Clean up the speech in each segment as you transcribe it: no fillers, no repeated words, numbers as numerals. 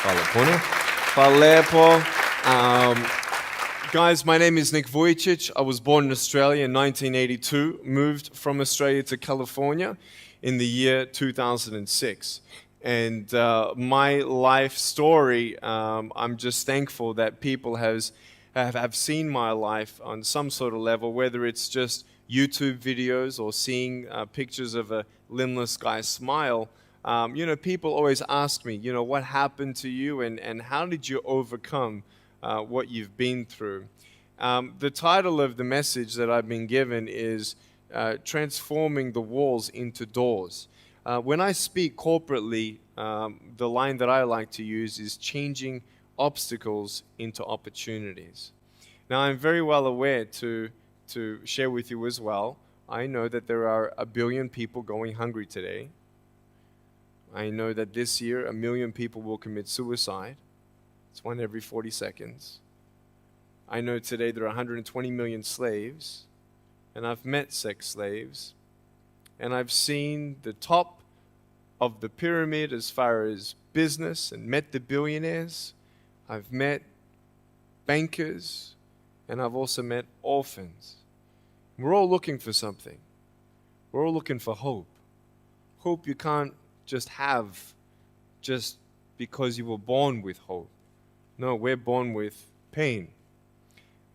Hvala puno. Hvala lepo. Guys, my name is Nick Vujicic. I was born in Australia in 1982, moved from Australia to California in the year 2006. And my life story, I'm just thankful that people have seen my life on some sort of level, whether it's just YouTube videos or seeing pictures of a limbless guy smile. People always ask me, what happened to you and how did you overcome what you've been through? The title of the message that I've been given is Transforming the Walls into Doors. When I speak corporately, the line that I like to use is changing obstacles into opportunities. Now, I'm very well aware to share with you as well. I know that there are 1 billion people going hungry today. I know that this year 1 million people will commit suicide. It's one every 40 seconds. I know today there are 120 million slaves, and I've met sex slaves, and I've seen the top of the pyramid as far as business and met the billionaires. I've met bankers, and I've also met orphans. We're all looking for something. We're all looking for hope. Hope you can't just have just because you were born with hope. No, we're born with pain.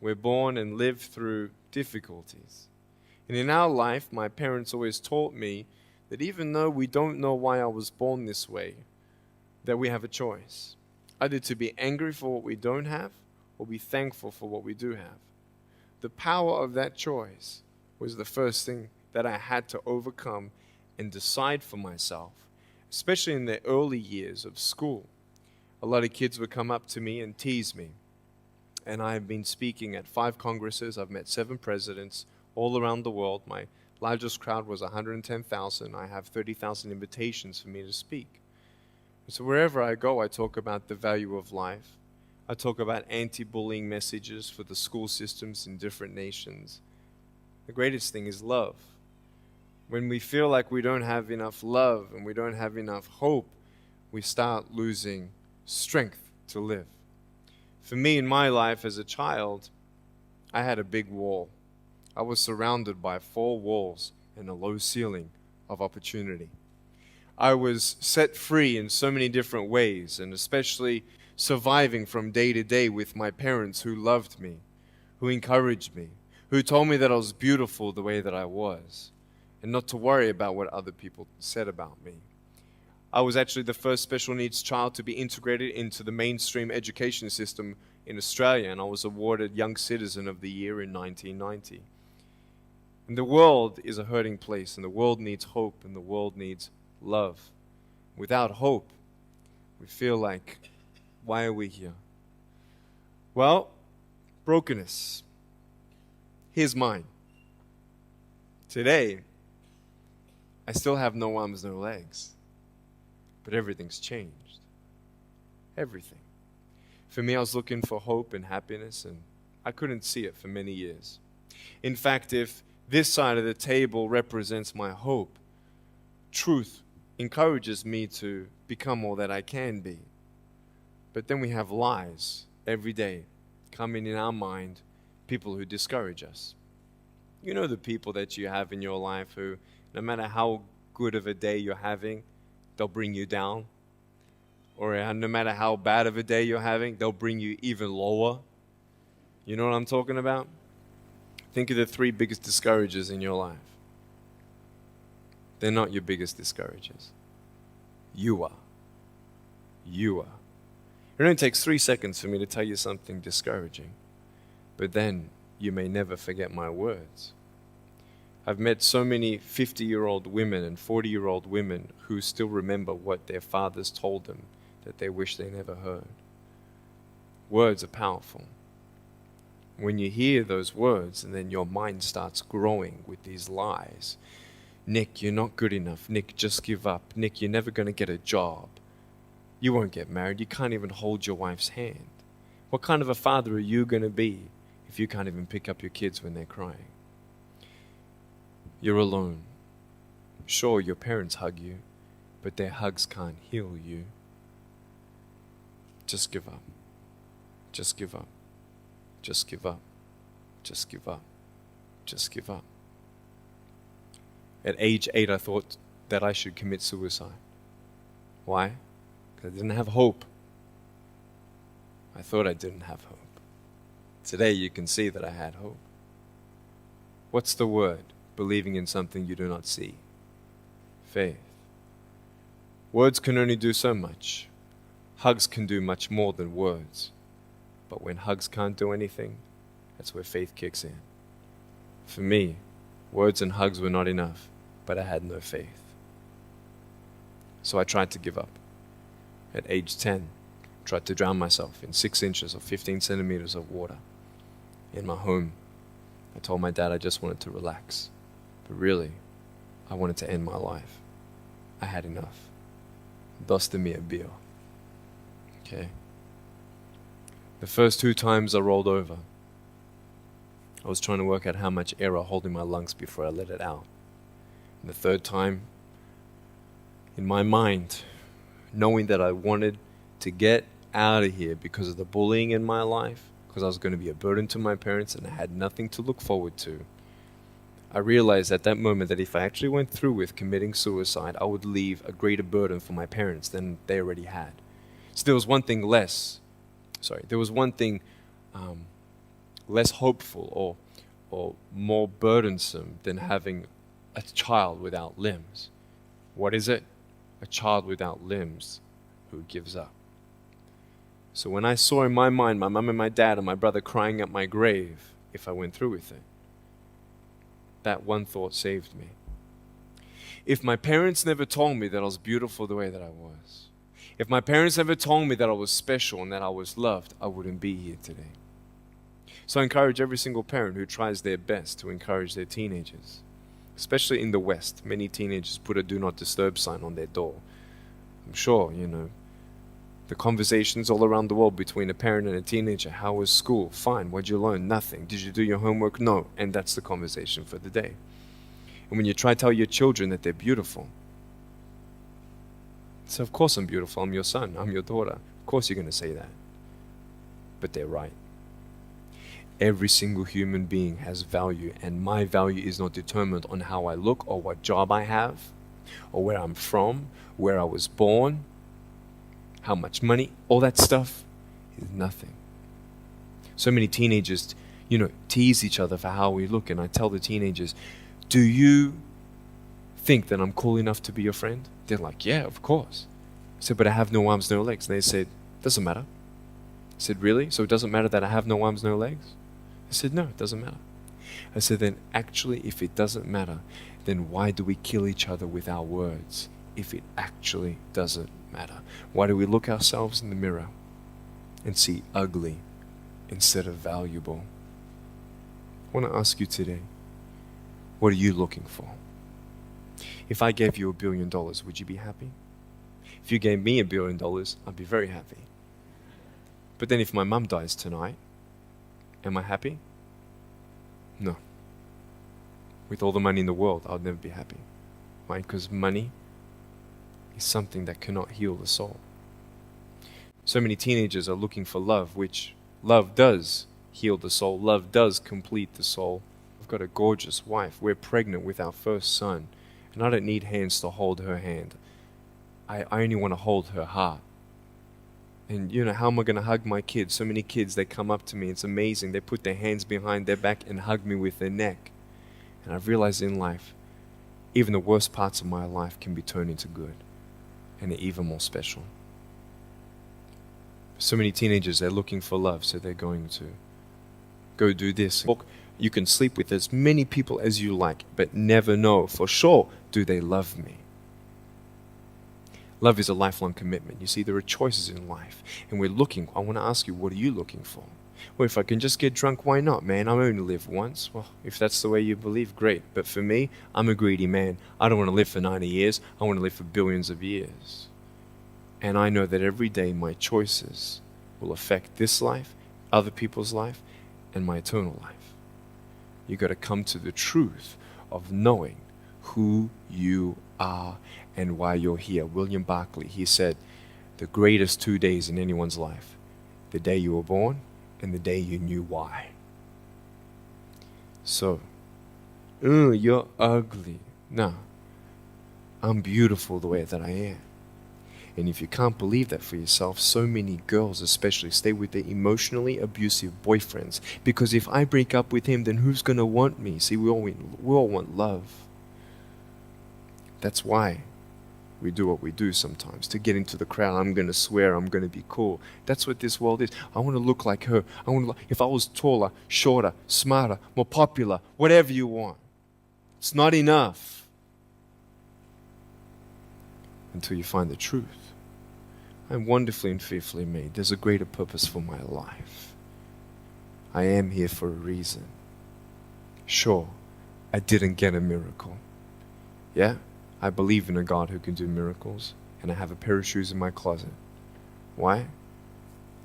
We're born and live through difficulties. And in our life, my parents always taught me that even though we don't know why I was born this way, that we have a choice. Either to be angry for what we don't have or be thankful for what we do have. The power of that choice was the first thing that I had to overcome and decide for myself, especially in the early years of school. A lot of kids would come up to me and tease me. And I've been speaking at 5 congresses. I've met 7 presidents all around the world. My largest crowd was 110,000. I have 30,000 invitations for me to speak. So wherever I go, I talk about the value of life. I talk about anti-bullying messages for the school systems in different nations. The greatest thing is love. When we feel like we don't have enough love and we don't have enough hope, we start losing strength to live. For me, in my life as a child, I had a big wall. I was surrounded by 4 walls and a low ceiling of opportunity. I was set free in so many different ways, and especially surviving from day to day with my parents who loved me, who encouraged me, who told me that I was beautiful the way that I was, and not to worry about what other people said about me. I was actually the first special needs child to be integrated into the mainstream education system in Australia, and I was awarded Young Citizen of the Year in 1990. And the world is a hurting place, and the world needs hope, and the world needs love. Without hope, we feel like, why are we here? Well, brokenness. Here's mine. Today, I still have no arms, no legs. But everything's changed. Everything. For me, I was looking for hope and happiness, and I couldn't see it for many years. In fact, if this side of the table represents my hope, truth encourages me to become all that I can be. But then we have lies every day coming in our mind, people who discourage us. You know the people that you have in your life who, no matter how good of a day you're having, they'll bring you down. Or no matter how bad of a day you're having, they'll bring you even lower. You know what I'm talking about? Think of the 3 biggest discouragers in your life. They're not your biggest discouragers. You are. You are. It only takes 3 seconds for me to tell you something discouraging. But then you may never forget my words. I've met so many 50-year-old women and 40-year-old women who still remember what their fathers told them that they wish they never heard. Words are powerful. When you hear those words and then your mind starts growing with these lies. Nick, you're not good enough. Nick, just give up. Nick, you're never going to get a job. You won't get married. You can't even hold your wife's hand. What kind of a father are you going to be if you can't even pick up your kids when they're crying? You're alone. Sure, your parents hug you, but their hugs can't heal you. Just give up. Just give up. Just give up. Just give up. Just give up. At age 8, I thought that I should commit suicide. Why? Because I didn't have hope. I thought I didn't have hope. Today you can see that I had hope. What's the word? Believing in something you do not see. Faith. Words can only do so much. Hugs can do much more than words. But when hugs can't do anything, that's where faith kicks in. For me, words and hugs were not enough, but I had no faith. So I tried to give up. At age 10, tried to drown myself in 6 inches or 15 centimeters of water. In my home, I told my dad I just wanted to relax. But really, I wanted to end my life. I had enough. Dosta mi bio. Okay? The first 2 times I rolled over, I was trying to work out how much air I hold in my lungs before I let it out. And the 3rd time, in my mind, knowing that I wanted to get out of here because of the bullying in my life, because I was going to be a burden to my parents and I had nothing to look forward to, I realized at that moment that if I actually went through with committing suicide, I would leave a greater burden for my parents than they already had. So there was one thing less hopeful or more burdensome than having a child without limbs. What is it? A child without limbs who gives up. So when I saw in my mind my mum and my dad and my brother crying at my grave if I went through with it, that one thought saved me. If my parents never told me that I was beautiful the way that I was, if my parents never told me that I was special and that I was loved, I wouldn't be here today. So I encourage every single parent who tries their best to encourage their teenagers, especially in the West. Many teenagers put a do not disturb sign on their door. I'm sure, the conversations all around the world between a parent and a teenager. How was school? Fine. What'd you learn? Nothing. Did you do your homework? No. And that's the conversation for the day. And when you try to tell your children that they're beautiful, so of course I'm beautiful. I'm your son. I'm your daughter. Of course you're going to say that. But they're right. Every single human being has value, and my value is not determined on how I look or what job I have or where I'm from, where I was born, how much money. All that stuff is nothing. So many teenagers, tease each other for how we look, and I tell the teenagers, do you think that I'm cool enough to be your friend? They're like, yeah, of course. I said, but I have no arms, no legs. And they said, doesn't matter. I said, really? So it doesn't matter that I have no arms, no legs? I said, no, it doesn't matter. I said, then actually, if it doesn't matter, then why do we kill each other with our words if it actually doesn't matter? Why do we look ourselves in the mirror and see ugly instead of valuable? I want to ask you today, what are you looking for? If I gave you $1 billion, would you be happy? If you gave me $1 billion, I'd be very happy. But then if my mum dies tonight, am I happy? No. With all the money in the world, I'll never be happy. Why? Because money is something that cannot heal the soul. So many teenagers are looking for love, which love does heal the soul. Love does complete the soul. I've got a gorgeous wife. We're pregnant with our first son. And I don't need hands to hold her hand. I only want to hold her heart. And how am I going to hug my kids? So many kids, they come up to me. It's amazing. They put their hands behind their back and hug me with their neck. And I've realized in life, even the worst parts of my life can be turned into good. And they're even more special. So many teenagers, they're looking for love. So they're going to go do this. You can sleep with as many people as you like, but never know for sure, do they love me? Love is a lifelong commitment. You see, there are choices in life. And we're looking. I want to ask you, what are you looking for? Well, if I can just get drunk, why not, man? I only live once. Well, if that's the way you believe, great. But for me, I'm a greedy man. I don't want to live for 90 years. I want to live for billions of years. And I know that every day my choices will affect this life, other people's life, and my eternal life. You got to come to the truth of knowing who you are and why you're here. William Barclay, he said, The greatest 2 days in anyone's life. The day you were born and the day you knew why. So, you're ugly. No, I'm beautiful the way that I am. And if you can't believe that for yourself, so many girls especially stay with their emotionally abusive boyfriends. Because if I break up with him, then who's going to want me? See, we all want love. That's why we do what we do sometimes. To get into the crowd, I'm going to swear, I'm going to be cool. That's what this world is. I want to look like her. If I was taller, shorter, smarter, more popular, whatever you want. It's not enough until you find the truth. I'm wonderfully and fearfully made. There's a greater purpose for my life. I am here for a reason. Sure, I didn't get a miracle. Yeah, I believe in a God who can do miracles, and I have a pair of shoes in my closet. Why?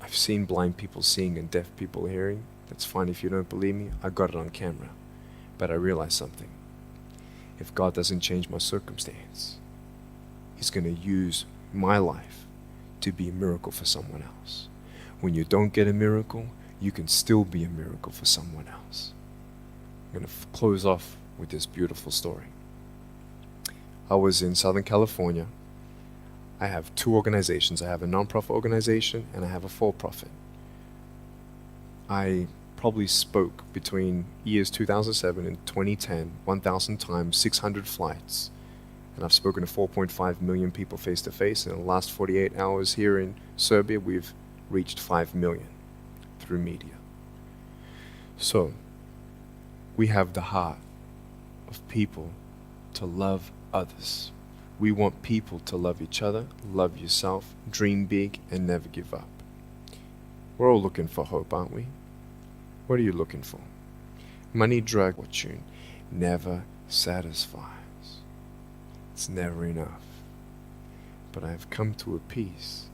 I've seen blind people seeing and deaf people hearing. That's fine if you don't believe me. I got it on camera. But I realized something. If God doesn't change my circumstance, He's going to use my life to be a miracle for someone else. When you don't get a miracle, you can still be a miracle for someone else. I'm going to close off with this beautiful story. I was in Southern California. I have two organizations. I have a non-profit organization and I have a for-profit. I probably spoke between years 2007 and 2010, 1,000 times, 600 flights. And I've spoken to 4.5 million people face to face. In the last 48 hours here in Serbia, we've reached 5 million through media. So, we have the heart of people to love others. We want people to love each other, love yourself, dream big, and never give up. We're all looking for hope, aren't we? What are you looking for? Money, drug, fortune never satisfies. It's never enough. But I have come to a peace.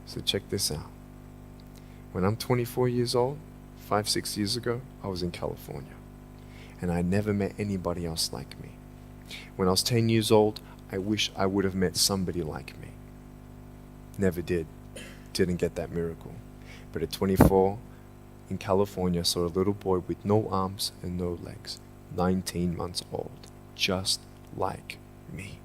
So check this out. When I'm 24 years old, 5-6 years ago, I was in California. And I never met anybody else like me. When I was 10 years old, I wish I would have met somebody like me. Never did. Didn't get that miracle. But at 24, in California, I saw a little boy with no arms and no legs, 19 months old, just like me.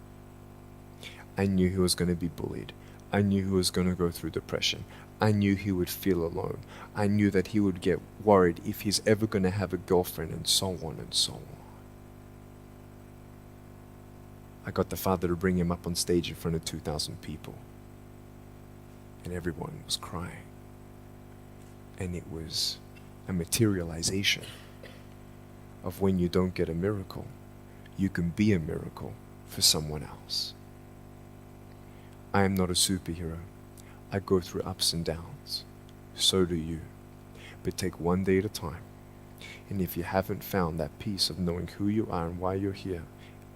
I knew he was going to be bullied. I knew he was going to go through depression. I knew he would feel alone. I knew that he would get worried if he's ever going to have a girlfriend, and so on and so on. I got the father to bring him up on stage in front of 2,000 people. And everyone was crying. And it was a materialization of when you don't get a miracle, you can be a miracle for someone else. I am not a superhero. I go through ups and downs. So do you. But take one day at a time. And if you haven't found that peace of knowing who you are and why you're here,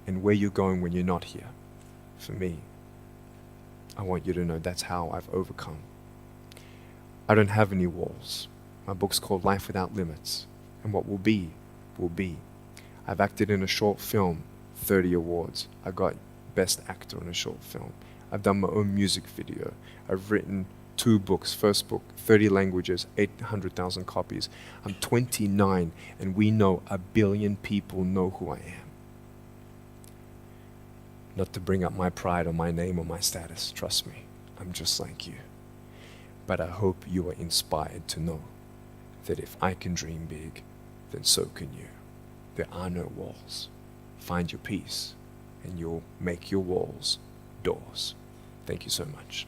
and where you're going when you're not here, for me, I want you to know that's how I've overcome. I don't have any walls. My book's called Life Without Limits. And what will be, will be. I've acted in a short film, 30 awards. I got Best Actor in a short film. I've done my own music video. I've written 2 books. First book, 30 languages, 800,000 copies. I'm 29, and we know 1 billion people know who I am. Not to bring up my pride or my name or my status. Trust me, I'm just like you. But I hope you are inspired to know that if I can dream big, then so can you. There are no walls. Find your peace, and you'll make your walls doors. Thank you so much.